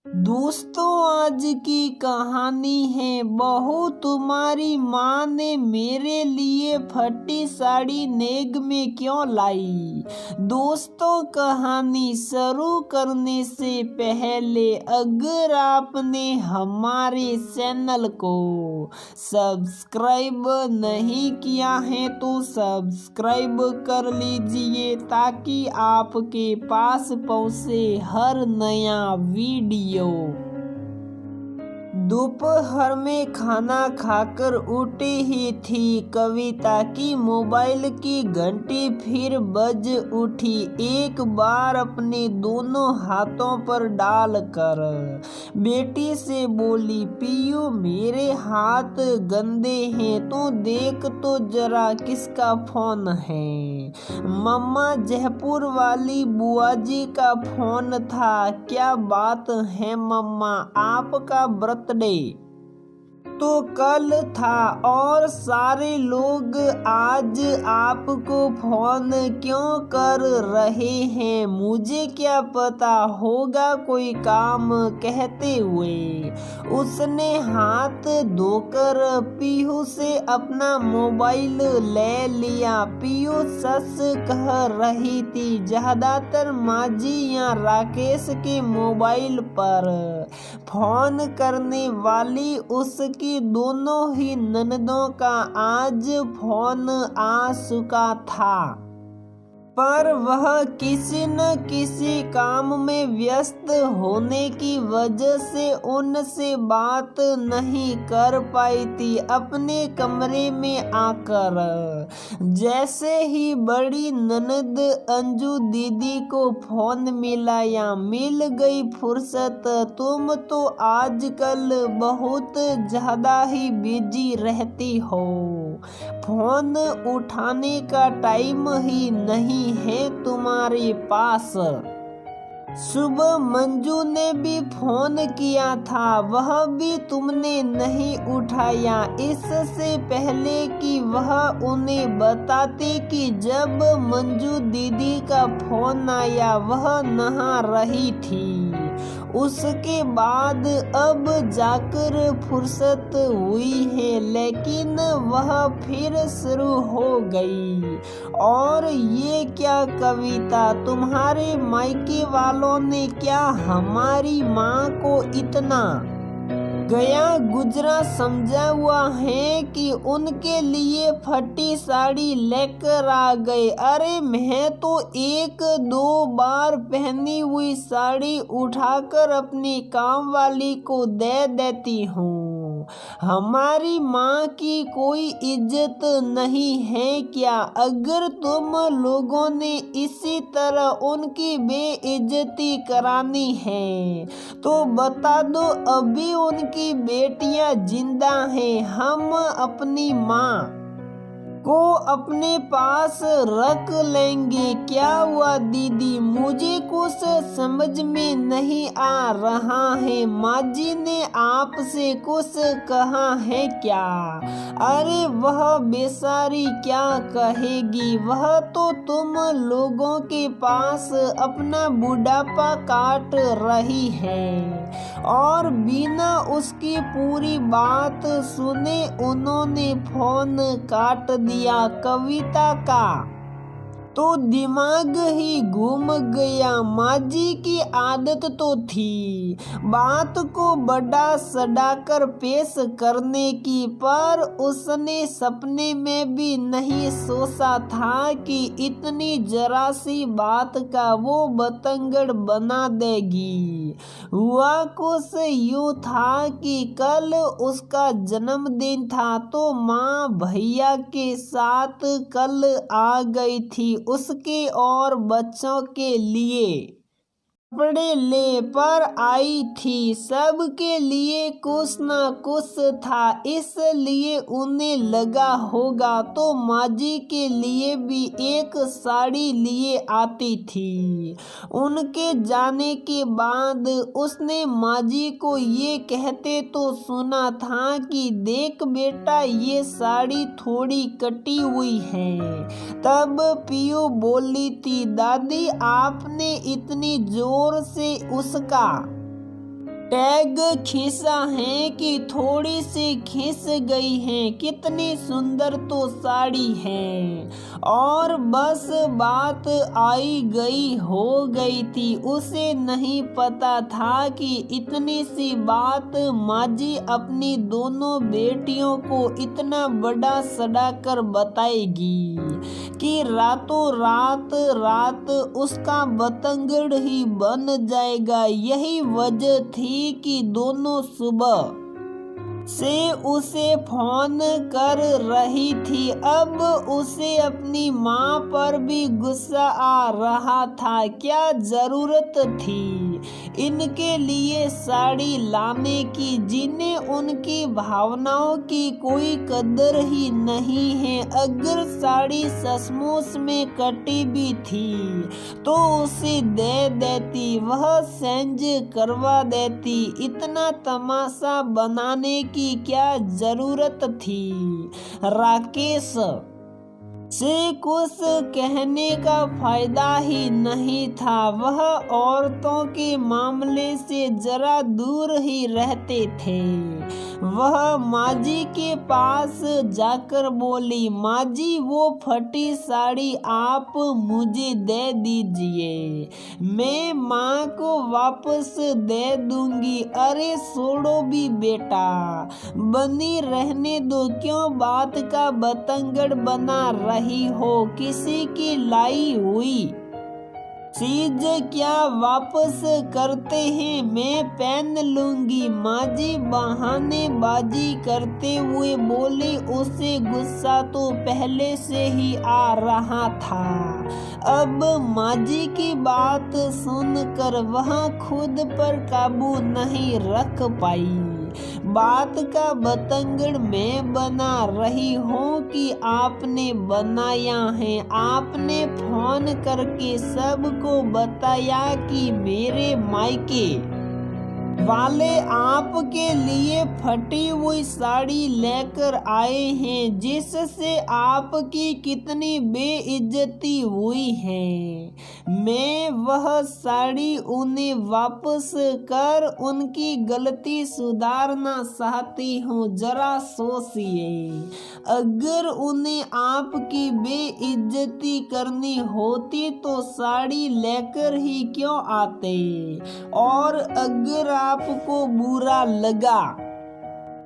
दोस्तों, आज की कहानी है बहू तुम्हारी माँ ने मेरे लिए फटी साड़ी नेग में क्यों लाई। दोस्तों, कहानी शुरू करने से पहले अगर आपने हमारे चैनल को सब्सक्राइब नहीं किया है तो सब्सक्राइब कर लीजिए ताकि आपके पास पहुँचे हर नया वीडियो। दोपहर में खाना खाकर उठी ही थी कविता की मोबाइल की घंटी फिर बज उठी। एक बार अपने दोनों हाथों पर डालकर बेटी से बोली, पियू मेरे हाथ गंदे हैं तो देख तो जरा किसका फोन है। मम्मा, जयपुर वाली बुआ जी का फोन था। क्या बात है मम्मा, आपका बर्थडे तो कल था और सारे लोग आज आपको फोन क्यों कर रहे हैं। मुझे क्या पता, होगा कोई काम, कहते हुए उसने हाथ धोकर पीहू से अपना मोबाइल ले लिया। पीहू सच कह रही थी, ज्यादातर माजी या राकेश के मोबाइल पर फोन करने वाली उसकी दोनों ही ननदों का आज फोन आ चुका था, पर वह किसी न किसी काम में व्यस्त होने की वजह से उनसे बात नहीं कर पाई थी। अपने कमरे में आकर जैसे ही बड़ी ननद अंजू दीदी को फोन मिला या मिल गई फुर्सत, तुम तो आजकल बहुत ज्यादा ही बिजी रहती हो, फोन उठाने का टाइम ही नहीं है तुम्हारे पास। सुबह मंजू ने भी फोन किया था, वह भी तुमने नहीं उठाया। इससे पहले कि वह उन्हें बताते कि जब मंजू दीदी का फोन आया वह नहा रही थी। उसके बाद अब जाकर फुर्सत हुई है, लेकिन वह फिर शुरू हो गई। और ये क्या कविता, तुम्हारे मायके वालों ने क्या हमारी माँ को इतना गया गुजरा समझा हुआ है कि उनके लिए फटी साड़ी लेकर आ गए। अरे मैं तो एक दो बार पहनी हुई साड़ी उठाकर अपनी काम वाली को दे देती हूँ। हमारी माँ की कोई इज्जत नहीं है क्या? अगर तुम लोगों ने इसी तरह उनकी बेइज्जती करानी है तो बता दो, अभी उनकी बेटियां जिंदा हैं। हम अपनी माँ को अपने पास रख लेंगे। क्या हुआ दीदी, मुझे कुछ समझ में नहीं आ रहा है। माजी ने आपसे कुछ कहा है क्या? अरे वह बेचारी क्या कहेगी, वह तो तुम लोगों के पास अपना बुढ़ापा काट रही है। और बिना उसकी पूरी बात सुने उन्होंने फोन काट दिया। कविता का तो दिमाग ही घूम गया। माजी की आदत तो थी बात को बड़ा सड़ाकर पेश करने की, पर उसने सपने में भी नहीं सोचा था कि इतनी जरा सी बात का वो बतंगड़ बना देगी। हुआ कुछ यूं था कि कल उसका जन्मदिन था तो माँ भैया के साथ कल आ गई थी उसके और बच्चों के लिए कपड़े ले पर आई थी। सबके लिए कुछ ना कुछ था, इसलिए उन्हें लगा होगा तो माजी के लिए भी एक साड़ी लिए आती थी। उनके जाने के बाद उसने माजी को ये कहते तो सुना था कि देख बेटा, ये साड़ी थोड़ी कटी हुई है। तब पियू बोली थी, दादी आपने इतनी जोर से उसका टैग खींचा है कि थोड़ी सी खींच गई है, कितनी सुंदर तो साड़ी है। और बस बात आई गई हो गई थी, उसे नहीं पता था कि इतनी सी बात माजी अपनी दोनों बेटियों को इतना बड़ा सड़ा कर बताएगी कि रातों रात उसका बतंगड़ ही बन जाएगा। यही वजह थी कि दोनों सुबह से उसे फोन कर रही थी। अब उसे अपनी माँ पर भी गुस्सा आ रहा था। क्या जरूरत थी इनके लिए साड़ी लाने की, जिन्हें उनकी भावनाओं की कोई कदर ही नहीं है। अगर साड़ी सचमुच में कटी भी थी तो उसे दे देती, वह चेंज करवा देती। इतना तमाशा बनाने की क्या जरूरत थी। राकेश से कुछ कहने का फायदा ही नहीं था। वह औरतों के मामले से जरा दूर ही रहते थे। वह माजी के पास जाकर बोली, माजी वो फटी साड़ी आप मुझे दे दीजिए, मैं माँ को वापस दे दूंगी। अरे छोड़ो भी बेटा, बनी रहने दो, क्यों बात का बतंगड़ बना रही हो। किसी की लाई हुई चीज क्या वापस करते हैं, मैं पहन लूंगी। माजी बहानेबाजी करते हुए बोली। उसे गुस्सा तो पहले से ही आ रहा था। अब माजी की बात सुनकर वह खुद पर काबू नहीं रख पाई। बात का बतंगड़ मैं बना रही हूँ कि आपने बनाया है। आपने फोन करके सबको बताया कि मेरे मायके वाले आपके लिए फटी हुई साड़ी लेकर आए हैं, जिससे आपकी कितनी बेइज्जती हुई है। मैं वह साड़ी उन्हें वापस कर उनकी गलती सुधारना चाहती हूँ। जरा सोचिए, अगर उन्हें आपकी बेइज्जती करनी होती तो साड़ी लेकर ही क्यों आते। और अगर आपको बुरा लगा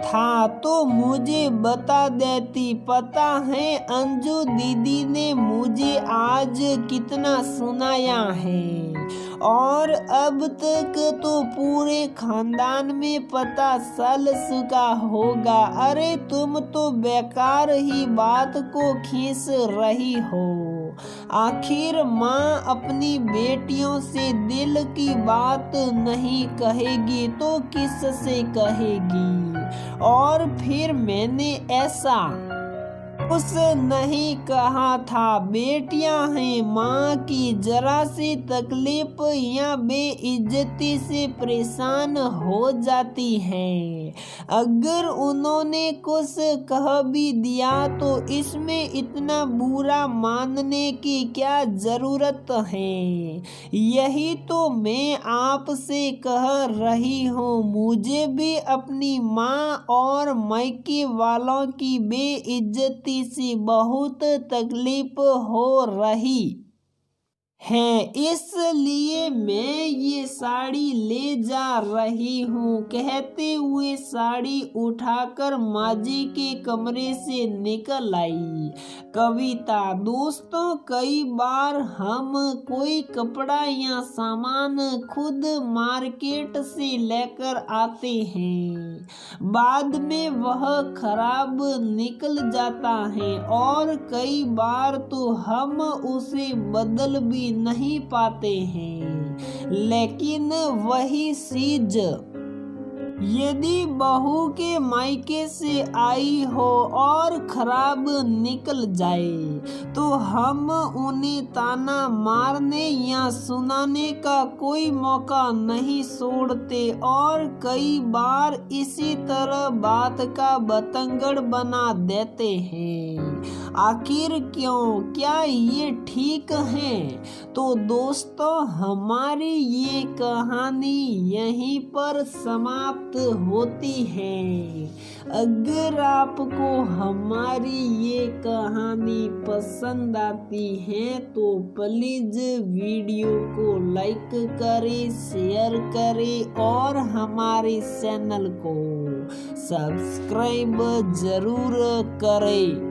था तो मुझे बता देती। पता है अंजू दीदी ने मुझे आज कितना सुनाया है, और अब तक तो पूरे खानदान में पता चल चुका होगा। अरे तुम तो बेकार ही बात को खींच रही हो। आखिर माँ अपनी बेटियों से दिल की बात नहीं कहेगी तो किससे कहेगी। और फिर मैंने ऐसा कुछ नहीं कहा था। बेटियां हैं, माँ की जरा सी तकलीफ या बेइज्जती से परेशान हो जाती हैं। अगर उन्होंने कुछ कह भी दिया तो इसमें इतना बुरा मानने की क्या जरूरत है। यही तो मैं आपसे कह रही हूँ। मुझे भी अपनी माँ और मायके वालों की बेइज्जती से बहुत तकलीफ हो रही है, इसलिए मैं ये साड़ी ले जा रही हूँ। कहते हुए साड़ी उठाकर माजी के कमरे से निकल आई कविता। दोस्तों, कई बार हम कोई कपड़ा या सामान खुद मार्केट से लेकर आते हैं, बाद में वह खराब निकल जाता है और कई बार तो हम उसे बदल भी नहीं पाते हैं। लेकिन वही चीज यदि बहू के मायके से आई हो और खराब निकल जाए तो हम उन्हें ताना मारने या सुनाने का कोई मौका नहीं छोड़ते और कई बार इसी तरह बात का बतंगड़ बना देते हैं। आखिर क्यों? क्या ये ठीक है? तो दोस्तों, हमारी ये कहानी यहीं पर समाप्त होती है। अगर आपको हमारी ये कहानी पसंद आती है तो प्लीज वीडियो को लाइक करें, शेयर करें और हमारे चैनल को सब्सक्राइब जरूर करें।